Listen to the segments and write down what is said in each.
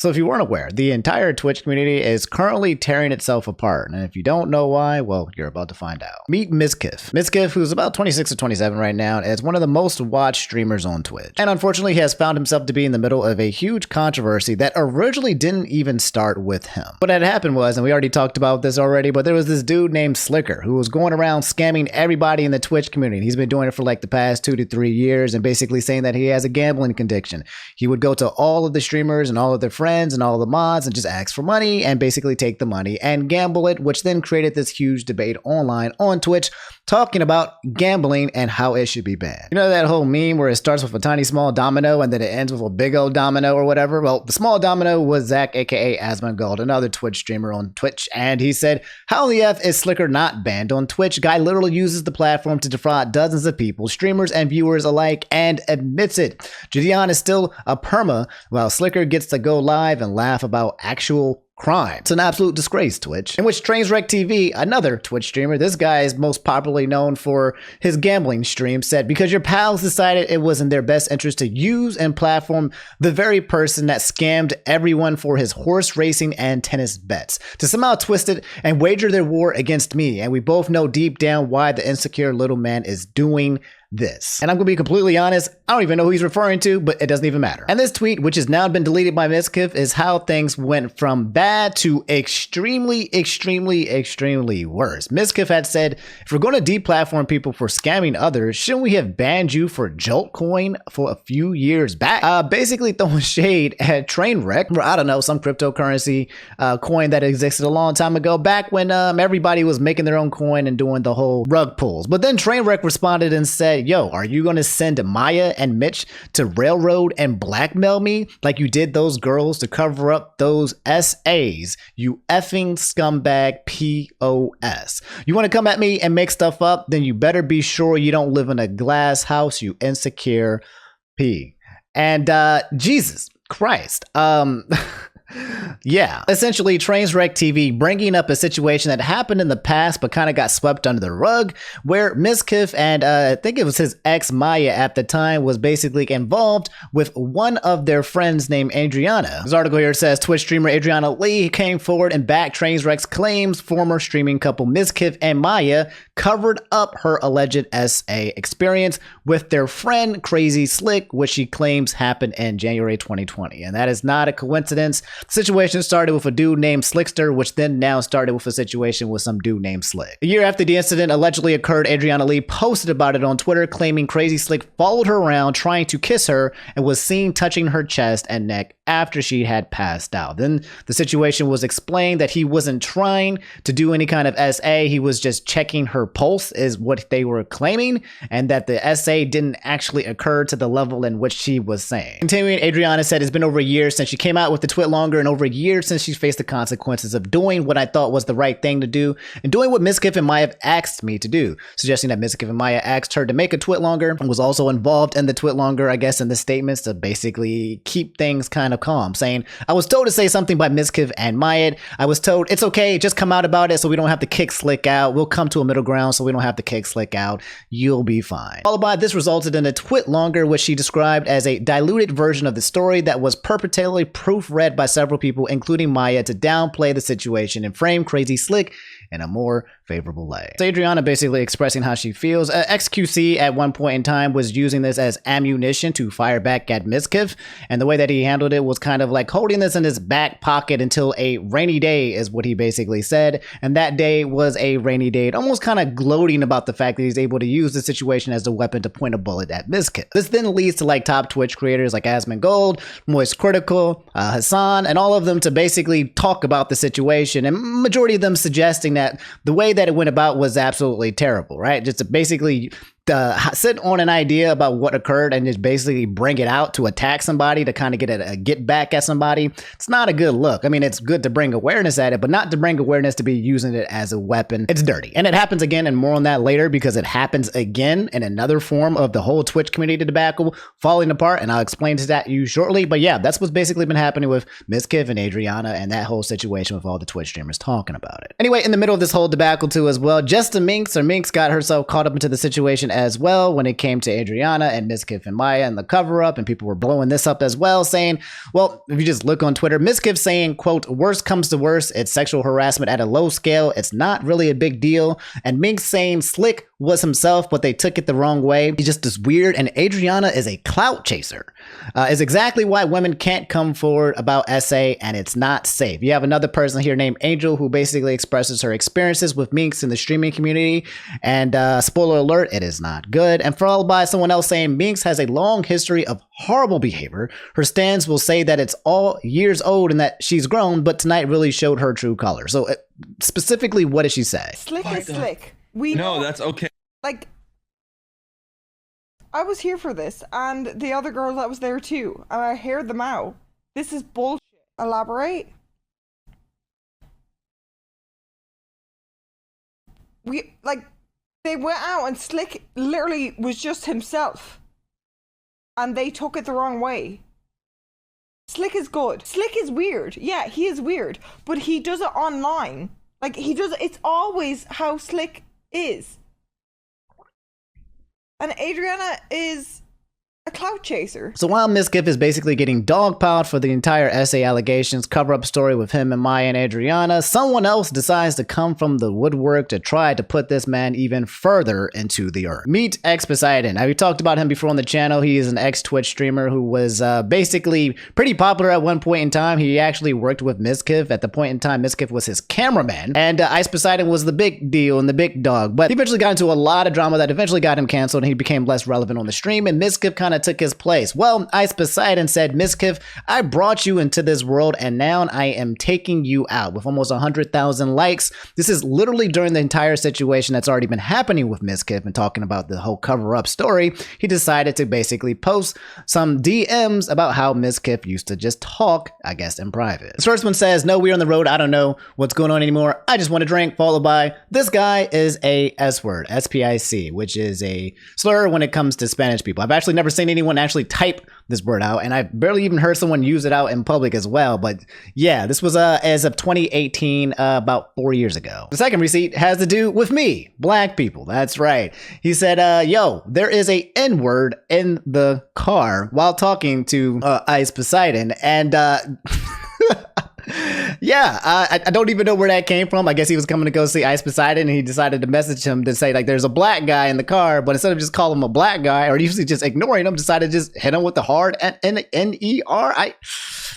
So if you weren't aware, the entire Twitch community is currently tearing itself apart. And if you don't know why, well, you're about to find out. Meet Mizkif. Mizkif, who's about 26 or 27 right now, is one of the most watched streamers on Twitch. And unfortunately, he has found himself to be in the middle of a huge controversy that originally didn't even start with him. What had happened was, and we already talked about this already, but there was this dude named Slicker who was going around scamming everybody in the Twitch community. He's been doing it for like the past 2 to 3 years and basically saying that he has a gambling addiction. He would go to all of the streamers and all of their friends and all of the mods and just ask for money and basically take the money and gamble it, which then created this huge debate online on Twitch talking about gambling and how it should be banned. You know that whole meme where it starts with a tiny small domino and then it ends with a big old domino or whatever? Well, the small domino was Zach, aka Asmongold, another Twitch streamer on Twitch, and he said, how the F is Slicker not banned on Twitch? Guy literally uses the platform to defraud dozens of people, streamers and viewers alike, and admits it. Julian is still a perma, while Slicker gets to go live and laugh about actual crime. It's an absolute disgrace, Twitch. In which Trainwreck TV, another Twitch streamer, this guy is most popularly known for his gambling stream, said, because your pals decided it was in their best interest to use and platform the very person that scammed everyone for his horse racing and tennis bets, to somehow twist it and wager their war against me. And we both know deep down why the insecure little man is doing this. And I'm gonna be completely honest, I don't even know who he's referring to, but it doesn't even matter. And this tweet, which has now been deleted by Mizkif, is how things went from bad to extremely worse. Mizkif had said, if we're going to deplatform people for scamming others, shouldn't we have banned you for Jolt Coin for a few years back? Basically throwing shade at Trainwreck, or I don't know, some cryptocurrency coin that existed a long time ago, back when everybody was making their own coin and doing the whole rug pulls. But then Trainwreck responded and said, yo, are you going to send Maya and Mitch to railroad and blackmail me like you did those girls to cover up those SAs, you effing scumbag POS? You want to come at me and make stuff up? Then you better be sure you don't live in a glass house, you insecure P. And Jesus Christ. Yeah, essentially Trainwreck TV bringing up a situation that happened in the past but kind of got swept under the rug, where Mizkif and I think it was his ex Maya at the time was basically involved with one of their friends named Adriana. This article here says Twitch streamer Adriana Lee came forward and backed Trainwreck's claims former streaming couple Mizkif and Maya covered up her alleged SA experience with their friend Crazy Slick, which she claims happened in January 2020. And that is not a coincidence. The situation started with a dude named Slickster, which then now started with a situation with some dude named Slick. A year after the incident allegedly occurred, Adriana Lee posted about it on Twitter, claiming Crazy Slick followed her around trying to kiss her and was seen touching her chest and neck after she had passed out. Then the situation was explained that he wasn't trying to do any kind of SA, he was just checking her pulse, is what they were claiming, and that the SA didn't actually occur to the level in which she was saying. Continuing, Adriana said, it's been over a year since she came out with the twit longer and over a year since she's faced the consequences of doing what I thought was the right thing to do and doing what Mizkif and Maya have asked me to do, suggesting that Mizkif and Maya asked her to make a twit longer and was also involved in the twit longer, I guess, in the statements to basically keep things kind of calm, saying, I was told to say something by Mizkif and Maya. I was told it's okay, just come out about it so we don't have to kick Slick out. We'll come to a middle ground so we don't have to kick Slick out. You'll be fine. Followed by this resulted in a twit longer, which she described as a diluted version of the story that was perpetually proofread by several people, including Maya, to downplay the situation and frame Crazy Slick in a more favorable light. So Adriana basically expressing how she feels. XQC at one point in time was using this as ammunition to fire back at Mizkif, and the way that he handled it was kind of like holding this in his back pocket until a rainy day, is what he basically said, and that day was a rainy day, almost kind of gloating about the fact that he's able to use the situation as a weapon to point a bullet at Mizkif. This then leads to like top Twitch creators like Asmongold, Moist Critical, Hassan, and all of them to basically talk about the situation, and majority of them suggesting that the way that it went about was absolutely terrible, right? Just to basically sit on an idea about what occurred and just basically bring it out to attack somebody, to kind of get a get back at somebody. It's not a good look. I mean, it's good to bring awareness at it, but not to bring awareness to be using it as a weapon. It's dirty. And it happens again, and more on that later, because it happens again in another form of the whole Twitch community debacle falling apart, and I'll explain to that you shortly. But yeah, that's what's basically been happening with Mizkif and Adriana and that whole situation with all the Twitch streamers talking about it. Anyway, in the middle of this whole debacle too as well, Just a Minx got herself caught up into the situation as well when it came to Adriana and Mizkif and Maya and the cover-up, and people were blowing this up as well, saying, well, if you just look on Twitter, Mizkif saying, quote, worst comes to worst, it's sexual harassment at a low scale, it's not really a big deal, and Mink saying Slick was himself, but they took it the wrong way. He's just this weird, and Adriana is a clout chaser. Is exactly why women can't come forward about SA, and it's not safe. You have another person here named Angel who basically expresses her experiences with Minks in the streaming community, and spoiler alert, it is not good. And followed by someone else saying Minks has a long history of horrible behavior. Her stands will say that it's all years old and that she's grown, but tonight really showed her true color. So specifically, what did she say? Slick is slick. No, that's okay. Like, I was here for this, and the other girl that was there too, and I heard them out. This is bullshit. Elaborate. They went out and Slick literally was just himself, and they took it the wrong way. Slick is good. Slick is weird. Yeah, he is weird, but he does it online. Like, it's always how Slick is. And Adriana is a clout chaser. So while Mizkif is basically getting dogpiled for the entire SA allegations cover-up story with him and Maya and Adriana, someone else decides to come from the woodwork to try to put this man even further into the earth. Meet X Poseidon. Now, we talked about him before on the channel. He is an ex-Twitch streamer who was basically pretty popular at one point in time. He actually worked with Mizkif. At the point in time, Mizkif was his cameraman, and Ice Poseidon was the big deal and the big dog. But he eventually got into a lot of drama that eventually got him canceled, and he became less relevant on the stream, and Mizkif kind of took his place. Well, Ice Poseidon said, Mizkif, I brought you into this world and now I am taking you out, with almost 100,000 likes. This is literally during the entire situation that's already been happening with Mizkif and talking about the whole cover-up story. He decided to basically post some DMs about how Mizkif used to just talk, I guess, in private. This first one says, no, we're on the road. I don't know what's going on anymore. I just want to drink, followed by, this guy is a S word, SPIC, which is a slur when it comes to Spanish people. I've actually never seen anyone actually type this word out, and I barely even heard someone use it out in public as well. But yeah, this was as of 2018, about 4 years ago. The second receipt has to do with me, black people. That's right. He said, yo, there is a N-word in the car while talking to Ice Poseidon, and yeah, I don't even know where that came from. I guess he was coming to go see Ice Poseidon, and he decided to message him to say, like, there's a black guy in the car, but instead of just calling him a black guy, or usually just ignoring him, decided to just hit him with the hard N-E-R.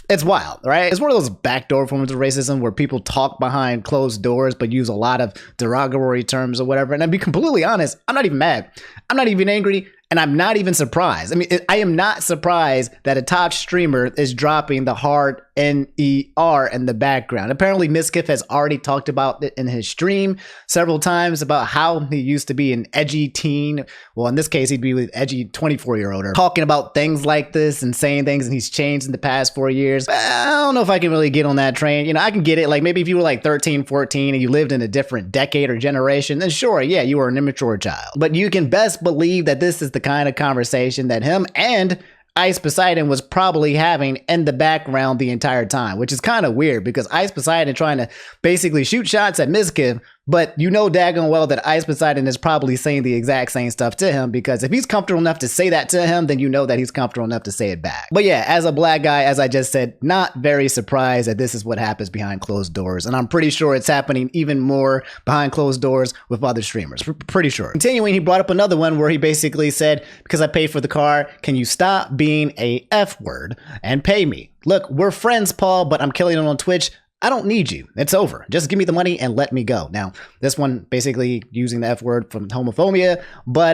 It's wild, right? It's one of those backdoor forms of racism where people talk behind closed doors, but use a lot of derogatory terms or whatever. And to be completely honest, I'm not even mad. I'm not even angry. And I'm not even surprised. I mean, I am not surprised that a top streamer is dropping the hard N-E-R in the background. Apparently, Mizkif has already talked about it in his stream several times about how he used to be an edgy teen. Well, in this case, he'd be with edgy 24-year-old talking about things like this and saying things, and he's changed in the past 4 years. I don't know if I can really get on that train. You know, I can get it. Like, maybe if you were like 13, 14 and you lived in a different decade or generation, then sure, yeah, you were an immature child. But you can best believe that this is the kind of conversation that him and Ice Poseidon was probably having in the background the entire time, which is kind of weird because Ice Poseidon trying to basically shoot shots at Mizkif, but you know daggone well that Ice Poseidon is probably saying the exact same stuff to him, because if he's comfortable enough to say that to him, then you know that he's comfortable enough to say it back. But yeah, as a black guy, as I just said, not very surprised that this is what happens behind closed doors. And I'm pretty sure it's happening even more behind closed doors with other streamers. Pretty sure. Continuing, he brought up another one where he basically said, because I paid for the car, can you stop being a F word and pay me? Look, we're friends, Paul, but I'm killing it on Twitch. I don't need you. It's over. Just give me the money and let me go. Now, this one basically using the F word from homophobia, but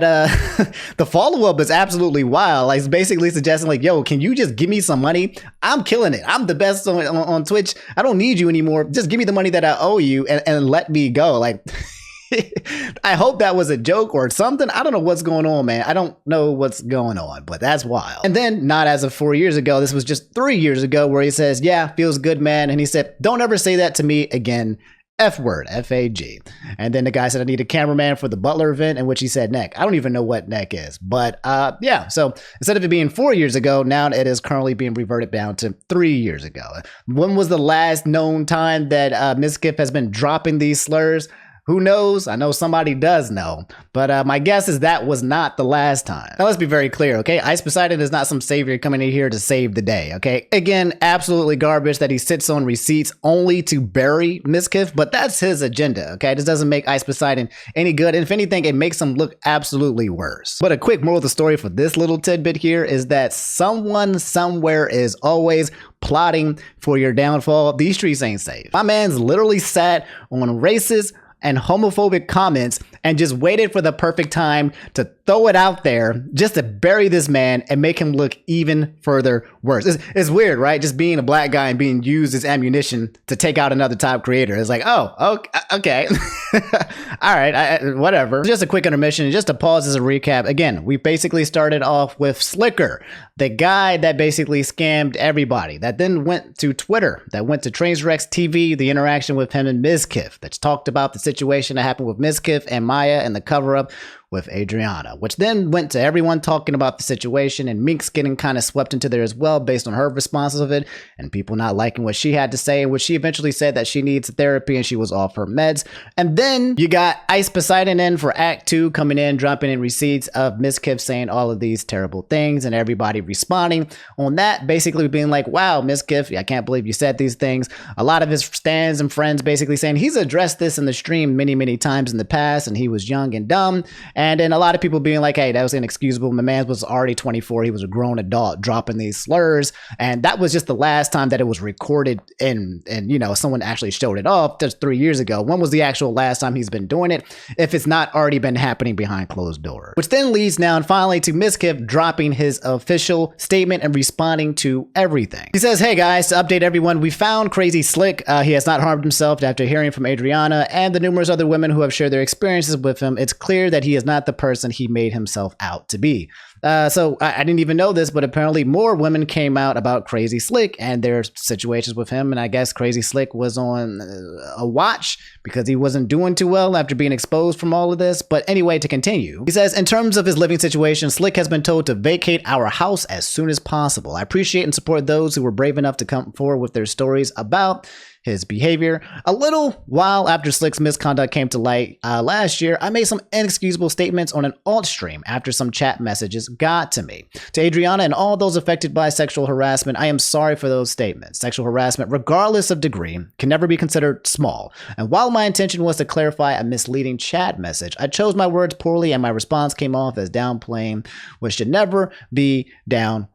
the follow-up is absolutely wild. Like, it's basically suggesting like, yo, can you just give me some money? I'm killing it. I'm the best on Twitch. I don't need you anymore. Just give me the money that I owe you and let me go. Like, I hope that was a joke or something. I don't know what's going on, man. I don't know what's going on, but that's wild. And then, not as of 4 years ago, this was just 3 years ago, where he says, yeah, feels good, man. And he said, don't ever say that to me again. F word, F-A-G. And then the guy said, I need a cameraman for the Butler event, in which he said neck. I don't even know what neck is, but yeah. So instead of it being 4 years ago, now it is currently being reverted down to 3 years ago. When was the last known time that Mizkif has been dropping these slurs? Who knows? I know somebody does know. But my guess is that was not the last time. Now, let's be very clear, okay? Ice Poseidon is not some savior coming in here to save the day, okay? Again, absolutely garbage that he sits on receipts only to bury Mizkif, but that's his agenda, okay? This doesn't make Ice Poseidon any good. And if anything, it makes him look absolutely worse. But a quick moral of the story for this little tidbit here is that someone somewhere is always plotting for your downfall. These streets ain't safe. My man's literally sat on racist and homophobic comments and just waited for the perfect time to throw it out there just to bury this man and make him look even further worse. It's weird, right? Just being a black guy and being used as ammunition to take out another top creator. It's like, oh, okay. All right, whatever. Just a quick intermission, just to pause as a recap. Again, we basically started off with Slicker, the guy that basically scammed everybody, that then went to Twitter, that went to Trainwrecks TV, the interaction with him and Mizkif, that's talked about the situation that happened with Mizkif and Maya and the cover-up with Adriana, which then went to everyone talking about the situation and Minx getting kind of swept into there as well based on her responses of it and people not liking what she had to say, which she eventually said that she needs therapy and she was off her meds. And then you got Ice Poseidon in for Act 2, coming in, dropping in receipts of Mizkif saying all of these terrible things and everybody responding on that, basically being like, wow, Mizkif, I can't believe you said these things. A lot of his stands and friends basically saying he's addressed this in the stream many times in the past and he was young and dumb. And then a lot of people being like, hey, that was inexcusable. My man was already 24. He was a grown adult dropping these slurs. And that was just the last time that it was recorded and you know, someone actually showed it off just 3 years ago. When was the actual last time he's been doing it if it's not already been happening behind closed doors? Which then leads now and finally to Mizkif dropping his official statement and responding to everything. He says, hey guys, to update everyone, we found Crazy Slick. He has not harmed himself after hearing from Adriana and the numerous other women who have shared their experiences with him. It's clear that he is not the person he made himself out to be. So I didn't even know this, but apparently more women came out about Crazy Slick and their situations with him. And I guess Crazy Slick was on a watch because he wasn't doing too well after being exposed from all of this. But anyway, to continue, he says, in terms of his living situation, Slick has been told to vacate our house as soon as possible. I appreciate and support those who were brave enough to come forward with their stories about his behavior. A little while after Slick's misconduct came to light last year, I made some inexcusable statements on an alt stream after some chat messages got to me. To Adriana and all those affected by sexual harassment, I am sorry for those statements. Sexual harassment, regardless of degree, can never be considered small. And while my intention was to clarify a misleading chat message, I chose my words poorly and my response came off as downplaying, which should never be downplayed.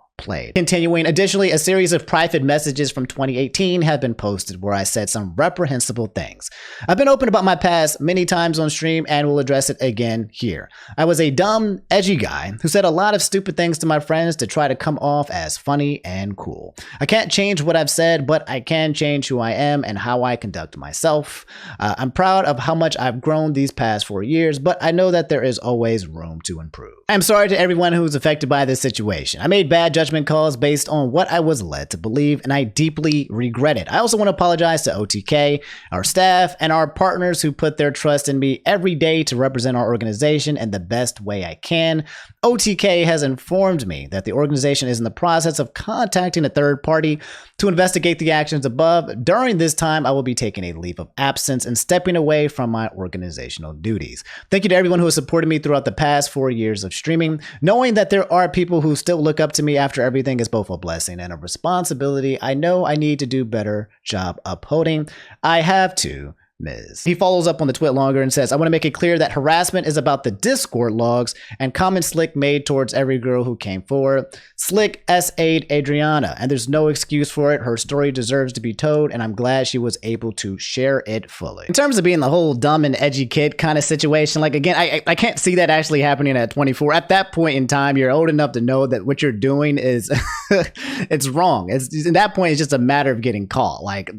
Continuing, additionally, a series of private messages from 2018 have been posted where I said some reprehensible things. I've been open about my past many times on stream and will address it again here. I was a dumb, edgy guy who said a lot of stupid things to my friends to try to come off as funny and cool. I can't change what I've said, but I can change who I am and how I conduct myself. I'm proud of how much I've grown these past 4 years, but I know that there is always room to improve. I'm sorry to everyone who's affected by this situation. I made bad judgment calls based on what I was led to believe, and I deeply regret it. I also want to apologize to OTK, our staff, and our partners who put their trust in me every day to represent our organization in the best way I can. OTK has informed me that the organization is in the process of contacting a third party to investigate the actions above. During this time, I will be taking a leave of absence and stepping away from my organizational duties. Thank you to everyone who has supported me throughout the past 4 years of streaming. Knowing that there are people who still look up to me after everything is both a blessing and a responsibility. I know I need to do better job upholding. I have to. Miz. He follows up on the tweet longer and says, I want to make it clear that harassment is about the Discord logs and comments Slick made towards every girl who came forward. Slick SA'd Adriana, and there's no excuse for it. Her story deserves to be told, and I'm glad she was able to share it fully. In terms of being the whole dumb and edgy kid kind of situation, like again, I can't see that actually happening at 24. At that point in time, you're old enough to know that what you're doing is it's wrong. At that point, it's just a matter of getting caught. Like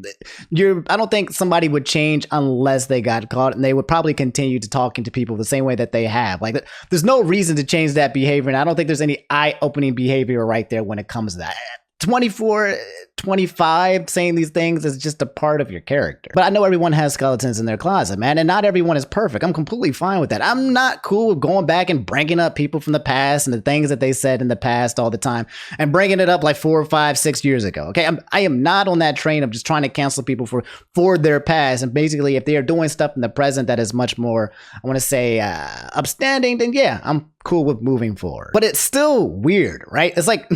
I don't think somebody would change unless they got caught, and they would probably continue to talking to people the same way that they have. Like there's no reason to change that behavior, and I don't think there's any eye-opening behavior right there when it comes to that. 24, 25 saying these things is just a part of your character. But I know everyone has skeletons in their closet, man, and not everyone is perfect. I'm completely fine with that. I'm not cool with going back and bringing up people from the past and the things that they said in the past all the time and bringing it up like 4 or 5, 6 years ago. Okay, I am not on that train of just trying to cancel people for their past. And basically, if they are doing stuff in the present that is much more, I want to say, upstanding, then yeah, I'm cool with moving forward. But it's still weird, right? It's like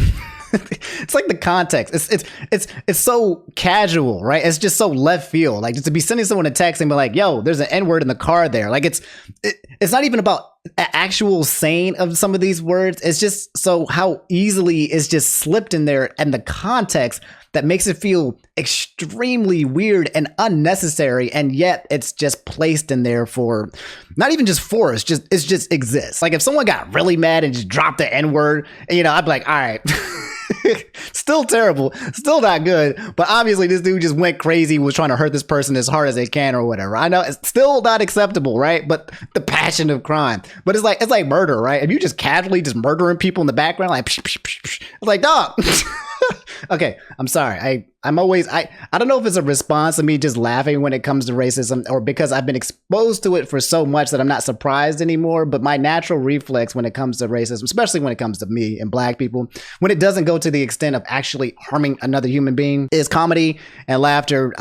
it's like the context. It's so casual, right? It's just so left field. Like, just to be sending someone a text and be like, "Yo, there's an N-word in the car there." Like, it's not even about actual saying of some of these words. It's just so how easily it's just slipped in there, and the context that makes it feel extremely weird and unnecessary, and yet it's just placed in there for not even just for it just exists. Like, if someone got really mad and just dropped the N-word, I'd be like, all right. Still terrible, still not good, but obviously this dude just went crazy, was trying to hurt this person as hard as they can or whatever. I know it's still not acceptable, right? But the passion of crime. But it's like murder, right? If you just casually just murdering people in the background, like psh, psh, psh, psh, it's like, dog. Okay, I'm sorry. I'm always I don't know if it's a response to me just laughing when it comes to racism, or because I've been exposed to it for so much that I'm not surprised anymore. But my natural reflex when it comes to racism, especially when it comes to me and black people, when it doesn't go to the extent of actually harming another human being, is comedy and laughter.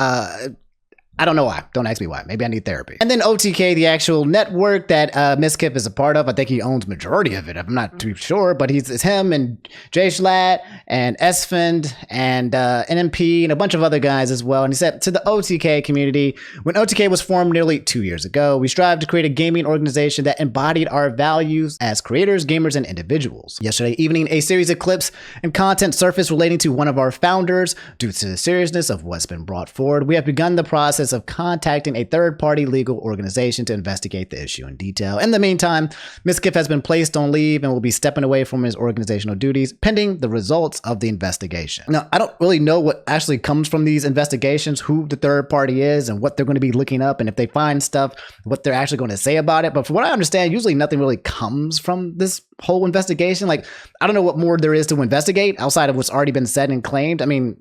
I don't know why. Don't ask me why. Maybe I need therapy. And then OTK, the actual network that Mizkif is a part of. I think he owns majority of it. I'm not too sure, but it's him and Jay Schlatt and Esfand and NMP and a bunch of other guys as well. And he said, to the OTK community, when OTK was formed nearly 2 years ago, we strived to create a gaming organization that embodied our values as creators, gamers, and individuals. Yesterday evening, a series of clips and content surfaced relating to one of our founders. Due to the seriousness of what's been brought forward, we have begun the process of contacting a third-party legal organization to investigate the issue in detail. In the meantime, Mizkif has been placed on leave and will be stepping away from his organizational duties pending the results of the investigation. Now, I don't really know what actually comes from these investigations, who the third party is and what they're going to be looking up, and if they find stuff, what they're actually going to say about it. But from what I understand, usually nothing really comes from this whole investigation. Like, I don't know what more there is to investigate outside of what's already been said and claimed. I mean,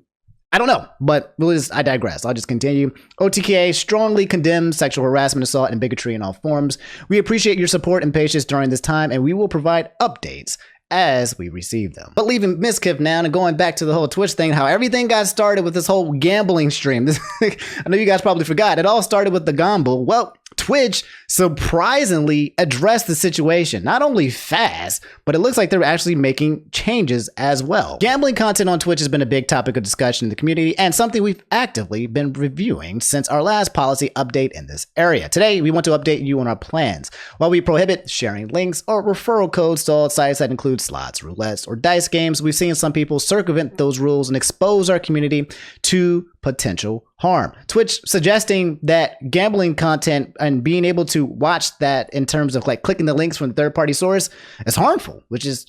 I don't know, but I digress. I'll just continue. OTKA strongly condemns sexual harassment, assault, and bigotry in all forms. We appreciate your support and patience during this time, and we will provide updates as we receive them. But leaving Mizkif now and going back to the whole Twitch thing, how everything got started with this whole gambling stream. I know you guys probably forgot. It all started with the gamble. Well, Twitch surprisingly addressed the situation, not only fast, but it looks like they're actually making changes as well. Gambling content on Twitch has been a big topic of discussion in the community and something we've actively been reviewing since our last policy update in this area. Today, we want to update you on our plans. While we prohibit sharing links or referral codes to all sites that include slots, roulettes, or dice games, we've seen some people circumvent those rules and expose our community to potential harm. Twitch suggesting that gambling content and being able to watch that in terms of like clicking the links from the third-party source is harmful, which is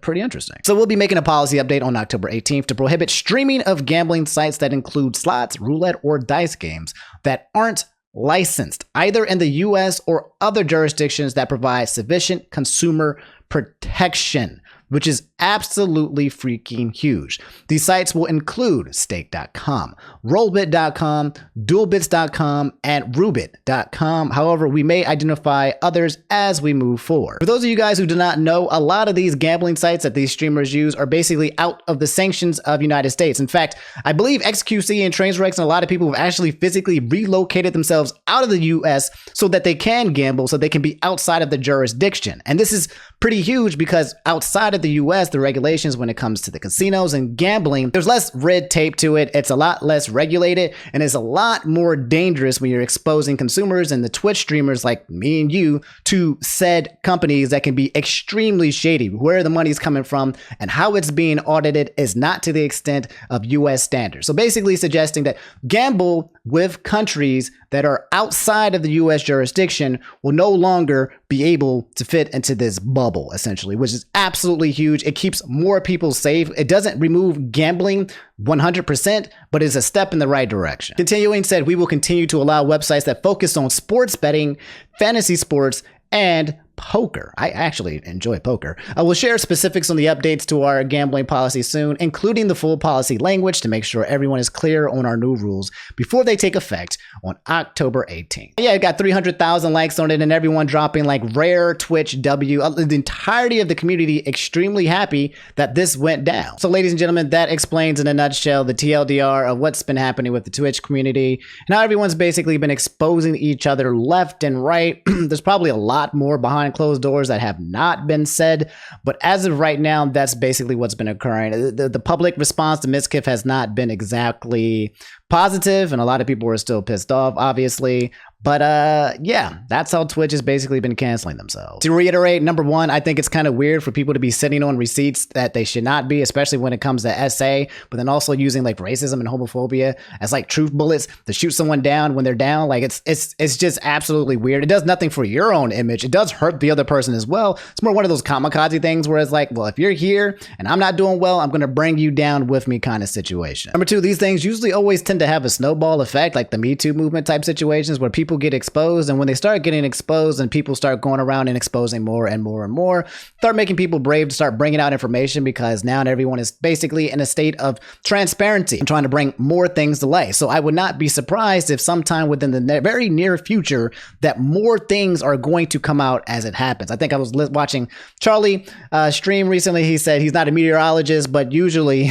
pretty interesting. So we'll be making a policy update on October 18th to prohibit streaming of gambling sites that include slots, roulette, or dice games that aren't licensed either in the US or other jurisdictions that provide sufficient consumer protection, which is absolutely freaking huge. These sites will include stake.com, rollbit.com, duelbits.com, and rubit.com. However, we may identify others as we move forward. For those of you guys who do not know, a lot of these gambling sites that these streamers use are basically out of the sanctions of United States. In fact, I believe XQC and Trainwrecks and a lot of people have actually physically relocated themselves out of the US so that they can gamble, so they can be outside of the jurisdiction. And this is pretty huge because outside of the US, the regulations when it comes to the casinos and gambling, there's less red tape to it. It's a lot less regulated, and it's a lot more dangerous when you're exposing consumers and the Twitch streamers like me and you to said companies that can be extremely shady. Where the money's coming from and how it's being audited is not to the extent of US standards. So basically suggesting that gamble with countries that are outside of the US jurisdiction will no longer be able to fit into this bubble, essentially, which is absolutely huge. It keeps more people safe. It doesn't remove gambling 100%, but is a step in the right direction. Continuing said, we will continue to allow websites that focus on sports betting, fantasy sports, and poker. I actually enjoy poker. I will share specifics on the updates to our gambling policy soon, including the full policy language to make sure everyone is clear on our new rules before they take effect on October 18th. Yeah, it got 300,000 likes on it and everyone dropping like rare Twitch W. The entirety of the community extremely happy that this went down. So ladies and gentlemen, that explains in a nutshell the TLDR of what's been happening with the Twitch community and how everyone's basically been exposing each other left and right. There's probably a lot more behind closed doors that have not been said, but as of right now, that's basically what's been occurring. The public response to Mizkif has not been exactly positive, and a lot of people are still pissed off, obviously. But yeah, that's how Twitch has basically been canceling themselves. To reiterate, number one, I think it's kind of weird for people to be sitting on receipts that they should not be, especially when it comes to SA, but then also using like racism and homophobia as like truth bullets to shoot someone down when they're down. Like it's just absolutely weird. It does nothing for your own image. It does hurt the other person as well. It's more one of those kamikaze things where it's like, well, if you're here and I'm not doing well, I'm going to bring you down with me kind of situation. Number two, these things usually always tend to have a snowball effect, like the Me Too movement type situations where people get exposed, and when they start getting exposed and people start going around and exposing more and more and more, start making people brave to start bringing out information because now everyone is basically in a state of transparency and trying to bring more things to light. So I would not be surprised if sometime within the very near future that more things are going to come out as it happens. I think I was watching Charlie stream recently. He said he's not a meteorologist, but usually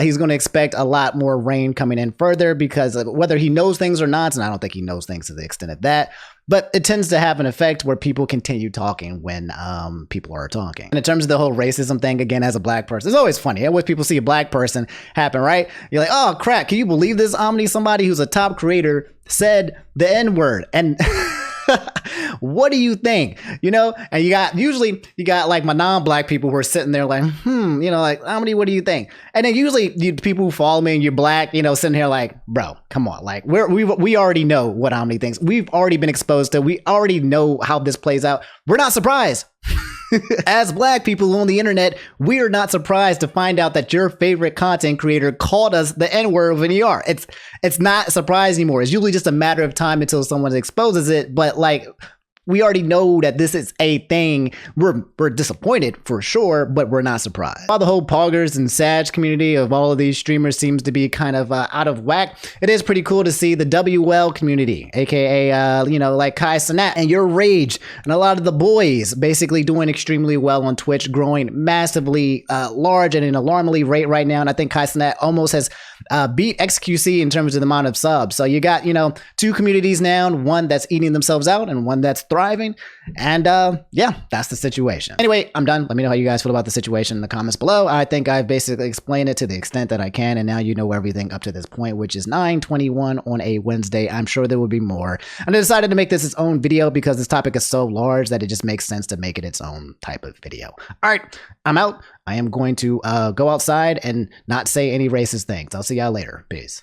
he's going to expect a lot more rain coming in further because whether he knows things or not, and I don't think he knows things to the extent of that, but it tends to have an effect where people continue talking when people are talking. And in terms of the whole racism thing, again, as a black person, it's always funny. Always people see a black person happen, right? You're like, oh crap, can you believe this, Omni? Somebody who's a top creator said the N-word. And what do you think? You know, and usually you got like my non-black people who are sitting there like, you know, like, Omni, what do you think? And then usually people who follow me and you're black, you know, sitting here like, bro, come on. Like we already know what Omni thinks. We've already been exposed to, we already know how this plays out. We're not surprised. As black people on the internet, we are not surprised to find out that your favorite content creator called us the N-word of an ER. It's not a surprise anymore. It's usually just a matter of time until someone exposes it. But like, we already know that this is a thing. We're disappointed for sure, but we're not surprised. While the whole Poggers and Sag community of all of these streamers seems to be kind of out of whack, it is pretty cool to see the WL community, aka you know, like Kai Cenat and Your Rage and a lot of the boys basically doing extremely well on Twitch, growing massively large at an alarmingly rate right now. And I think Kai Cenat almost has beat XQC in terms of the amount of subs. So you got, you know, two communities now, one that's eating themselves out and one that's thriving. And yeah, that's the situation. Anyway, I'm done. Let me know how you guys feel about the situation in the comments below. I think I've basically explained it to the extent that I can, and now you know everything up to this point, which is 9:21 on a Wednesday. I'm sure there will be more. And I decided to make this its own video because this topic is so large that it just makes sense to make it its own type of video. All right, I'm out. I am going to go outside and not say any racist things. I'll see y'all later. Peace.